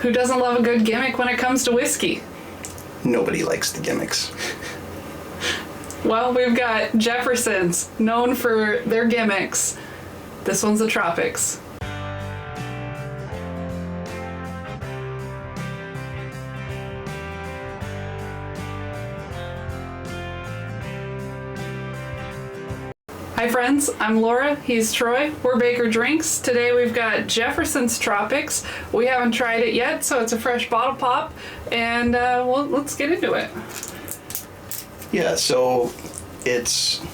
Who doesn't love a good gimmick when it comes to whiskey? Nobody likes the gimmicks. Well, we've got Jefferson's, known for their gimmicks. This one's the Tropics. Hi friends, I'm Laura, he's Troy, we're Baker Drinks. Today we've got Jefferson's Tropics. We haven't tried it yet, so it's a fresh bottle pop, and well, let's get into it. Yeah, so it's,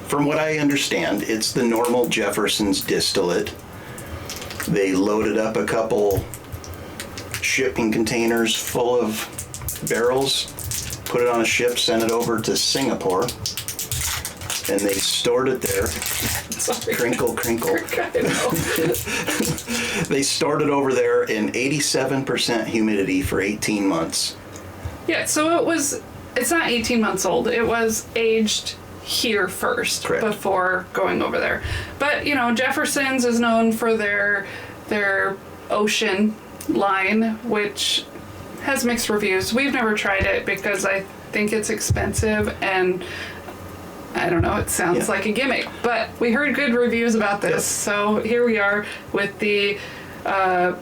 from what I understand, it's the normal Jefferson's distillate. They loaded up a couple shipping containers full of barrels, put it on a ship, sent it over to Singapore, and they stored it there. Sorry. Crinkle, crinkle. I know. They stored it over there in 87% humidity for 18 months. Yeah, so it's not 18 months old. It was aged here first. Correct. Before going over there. But, you know, Jefferson's is known for their ocean line, which has mixed reviews. We've never tried it because I think it's expensive and I don't know, it sounds like a gimmick, but we heard good reviews about this. Yep. So here we are with the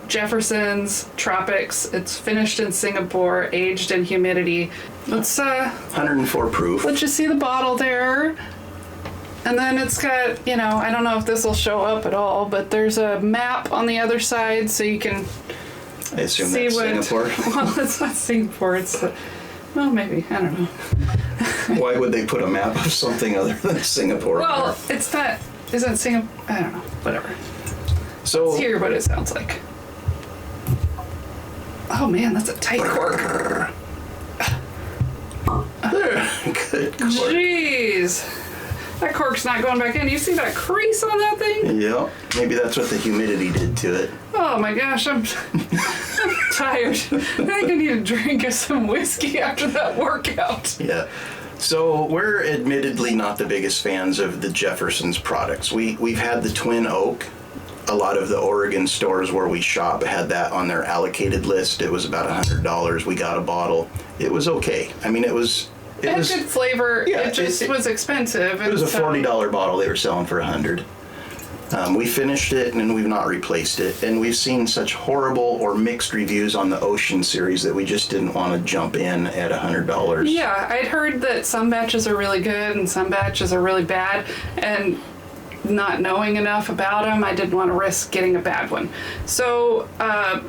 Jefferson's Tropics. It's finished in Singapore, aged in humidity. Let's 104 proof. Let's just see the bottle there. And then it's got, you know, I don't know if this will show up at all, but there's a map on the other side so you can I assume see that's Singapore. Well, it's not Singapore, it's well, maybe, I don't know. Why would they put a map of something other than Singapore? Well, it's not, isn't Singapore, I don't know, whatever. So Let's hear what it sounds like. Oh man, that's a tight cork. Good cork. Jeez. That cork's not going back in. You see that crease on that thing? Yep. Maybe that's what the humidity did to it. Oh my gosh, I'm tired. I think I need a drink of some whiskey after that workout. Yeah. So we're admittedly not the biggest fans of the Jefferson's products. We've had the Twin Oak. A lot of the Oregon stores where we shop had that on their allocated list. It was about $100. We got a bottle. It was okay. I mean, it was had good flavor. Yeah, it just was expensive. It was a $40 bottle. They were selling for $100. We finished it and we've not replaced it. And we've seen such horrible or mixed reviews on the Ocean series that we just didn't want to jump in at $100. Yeah, I'd heard that some batches are really good and some batches are really bad. And not knowing enough about them, I didn't want to risk getting a bad one. So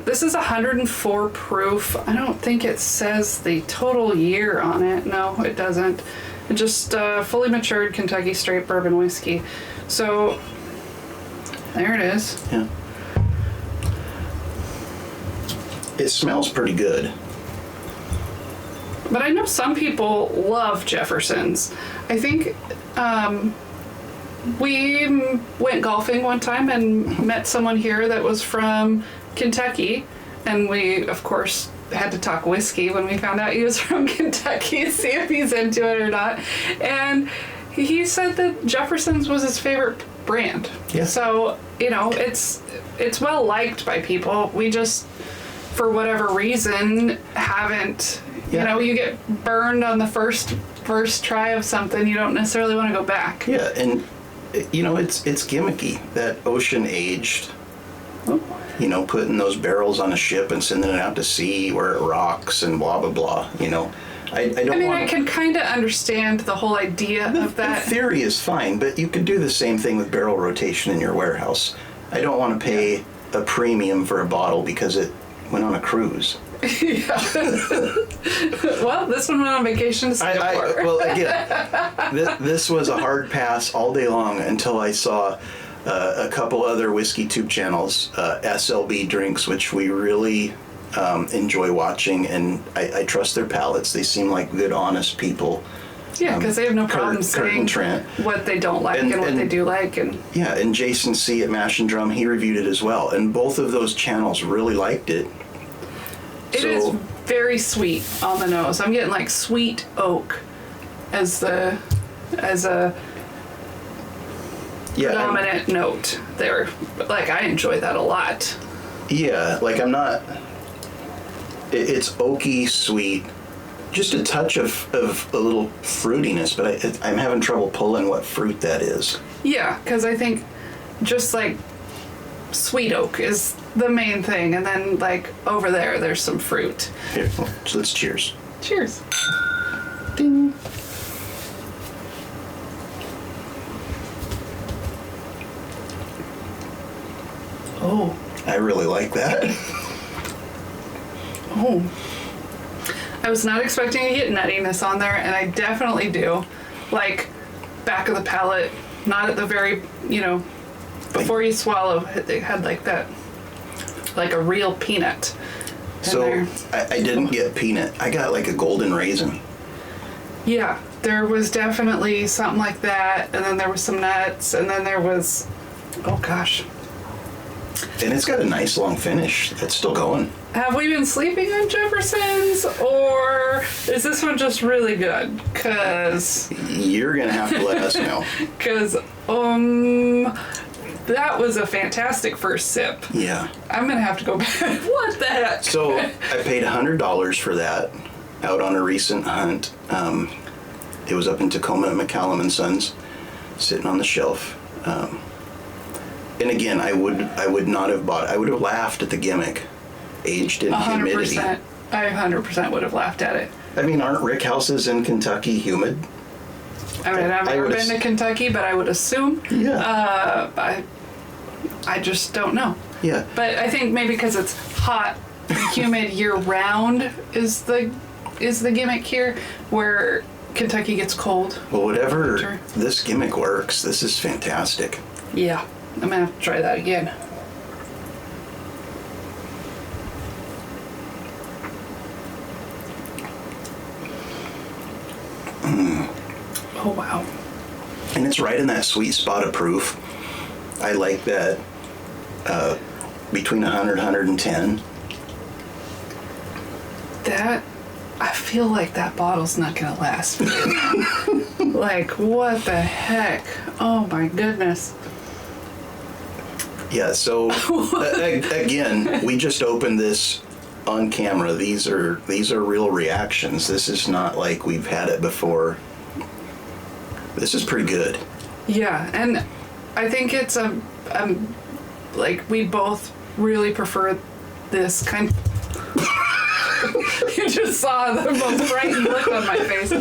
this is 104 proof. I don't think it says the total year on it. No, it doesn't. It just fully matured Kentucky straight bourbon whiskey. So there it is. Yeah. It smells pretty good. But I know some people love Jefferson's. I think we went golfing one time and met someone here that was from Kentucky, and we, of course, had to talk whiskey when we found out he was from Kentucky to see if he's into it or not. And he said that Jefferson's was his favorite brand. Yeah. So, you know, it's well liked by people. We just, for whatever reason, haven't, you know, you get burned on the first try of something, you don't necessarily want to go back. Yeah, and you know, it's gimmicky. That Ocean aged, you know, putting those barrels on a ship and sending it out to sea where it rocks and blah, blah, blah, you know. I can kind of understand the whole idea of that. The theory is fine, but you could do the same thing with barrel rotation in your warehouse. I don't want to pay a premium for a bottle because it went on a cruise. Yeah. Well, this one went on vacation to Singapore. Well, again, this was a hard pass all day long until I saw a couple other whiskey tube channels, SLB Drinks, which we really enjoy watching, and I trust their palates. They seem like good, honest people. Yeah, because they have no problem saying what they don't like and what they do like. And yeah, and Jason C. at Mash and Drum, he reviewed it as well, and both of those channels really liked it. It is very sweet on the nose. I'm getting like sweet oak as a predominant note there. Like, I enjoy that a lot. Yeah, like I'm not It's oaky, sweet, just a touch of a little fruitiness, but I'm having trouble pulling what fruit that is. Yeah, because I think just like sweet oak is the main thing, and then like over there's some fruit. Here, so let's cheers. Cheers. Ding. Oh. I really like that. Oh. I was not expecting to get nuttiness on there, and I definitely do. Like, back of the palate, not at the very, before you swallow, it had like that, like a real peanut in So there. I didn't get peanut. I got like a golden raisin. Yeah, there was definitely something like that, and then there was some nuts, and then there was, oh gosh. And it's got a nice long finish. That's still going. Have we been sleeping on Jefferson's, or is this one just really good? Because You're going to have to let us know. That was a fantastic first sip. Yeah. I'm going to have to go back. What the heck? So I paid $100 for that out on a recent hunt. It was up in Tacoma at McCallum and Sons, sitting on the shelf. And again, I would not have bought it. I would have laughed at the Gimmick, aged in humidity. 100%. I 100% would have laughed at it. I mean, aren't rick houses in Kentucky humid? I mean, I've never been to Kentucky, but I would assume. Yeah. I just don't know. Yeah. But I think maybe because it's hot, humid year round is the gimmick here, where Kentucky gets cold. Well, whatever winter. This Gimmick works. This is fantastic. Yeah, I'm gonna have to try that again. Oh wow. And it's right in that sweet spot of proof. I like that between 100 110. That, I feel like that bottle's not gonna last. Like, what the heck? Oh my goodness. Yeah, so again, we just opened this on camera. These are real reactions. This is not like we've had it before. This is pretty good. Yeah, and I think it's like we both really prefer this kind. You just saw the most frightened look on my face.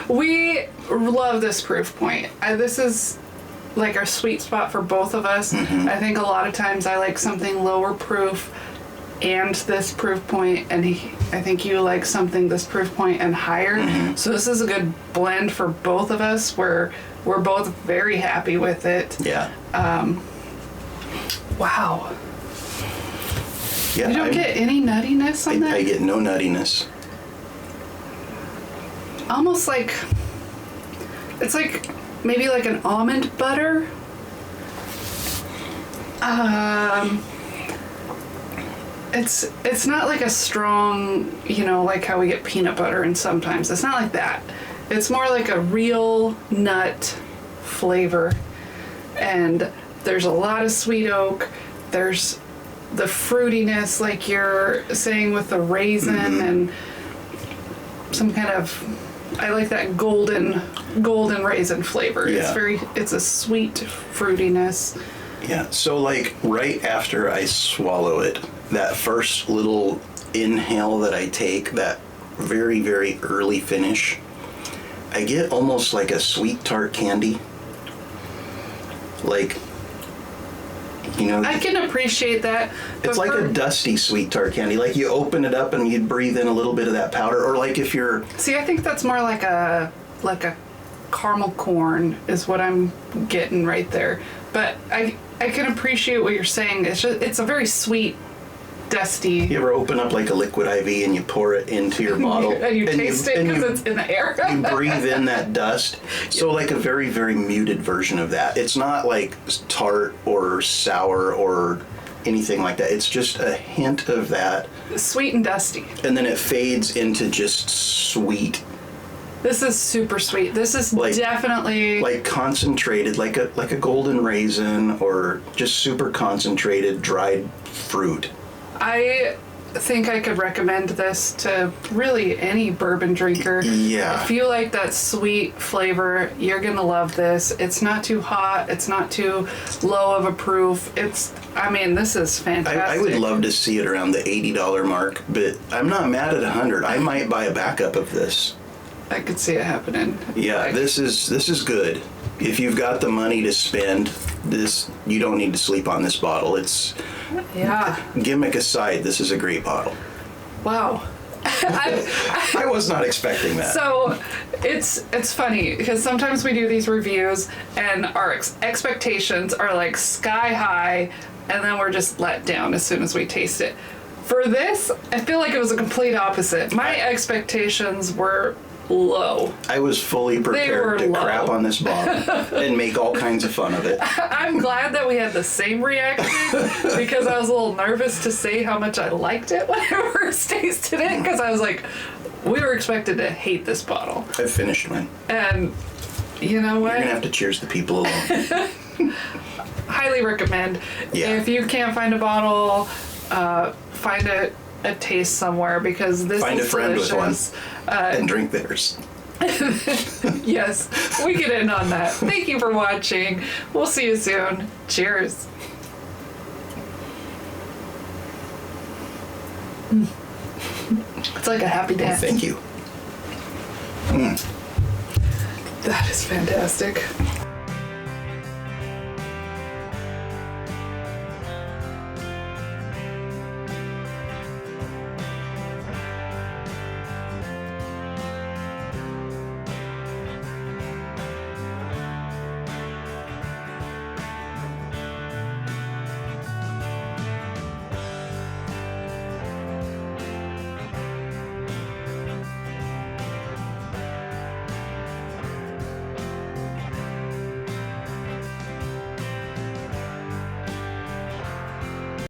We love this proof point. This is like our sweet spot for both of us. Mm-hmm. I think a lot of times I like something lower proof and this proof point, and I think you like something this proof point and higher. Mm-hmm. So this is a good blend for both of us, where we're both very happy with it. Yeah. Wow. Yeah. You don't get any nuttiness on that? I get no nuttiness. Almost like, it's like maybe like an almond butter. It's not like a strong, like how we get peanut butter, and sometimes it's not like that. It's more like a real nut flavor, and there's a lot of sweet oak. There's the fruitiness, like you're saying, with the raisin, and some kind of, I like that golden raisin flavor. Yeah. It's a sweet fruitiness. Yeah, so like right after I swallow it, that first little inhale that I take, that very, very early finish, I get almost like a sweet tart candy. Like, I can appreciate that. it's like a dusty sweet tart candy. Like you open it up and you breathe in a little bit of that powder, or like if you're... See, I think that's more like a caramel corn is what I'm getting right there. But I can appreciate what you're saying. It's a very sweet, dusty. You ever open up like a liquid IV and you pour it into your bottle? And you taste it because it's in the air. You breathe in that dust. So like a very, very muted version of that. It's not like tart or sour or anything like that. It's just a hint of that. Sweet and dusty. And then it fades into just sweet. This is super sweet. This is Like- definitely Like concentrated, like a golden raisin, or just super concentrated dried fruit. I think I could recommend this to really any bourbon drinker. Yeah. If you like that sweet flavor, you're gonna love this. It's not too hot. It's not too low of a proof. This is fantastic. I would love to see it around the $80 mark, but I'm not mad at 100. I might buy a backup of this. I could see it happening. Yeah, this is good. If you've got the money to spend, you don't need to sleep on this bottle. Yeah. Gimmick aside, this is a great bottle. Wow. I was not expecting that. So it's funny because sometimes we do these reviews and our expectations are like sky high, and then we're just let down as soon as we taste it. For this, I feel like it was a complete opposite. My expectations were low. I was fully prepared to crap on this bottle and make all kinds of fun of it. I'm glad that we had the same reaction because I was a little nervous to say how much I liked it when I first tasted it, because I was like, we were expected to hate this bottle. I finished mine. And you know what? You're gonna have to cheers the people along. Highly recommend. Yeah. If you can't find a bottle, find a taste somewhere, because this Find is a friend delicious. with one and drink theirs. Yes, we get in on that. Thank you for watching. We'll see you soon. Cheers. It's like a happy dance. Thank you. That is fantastic.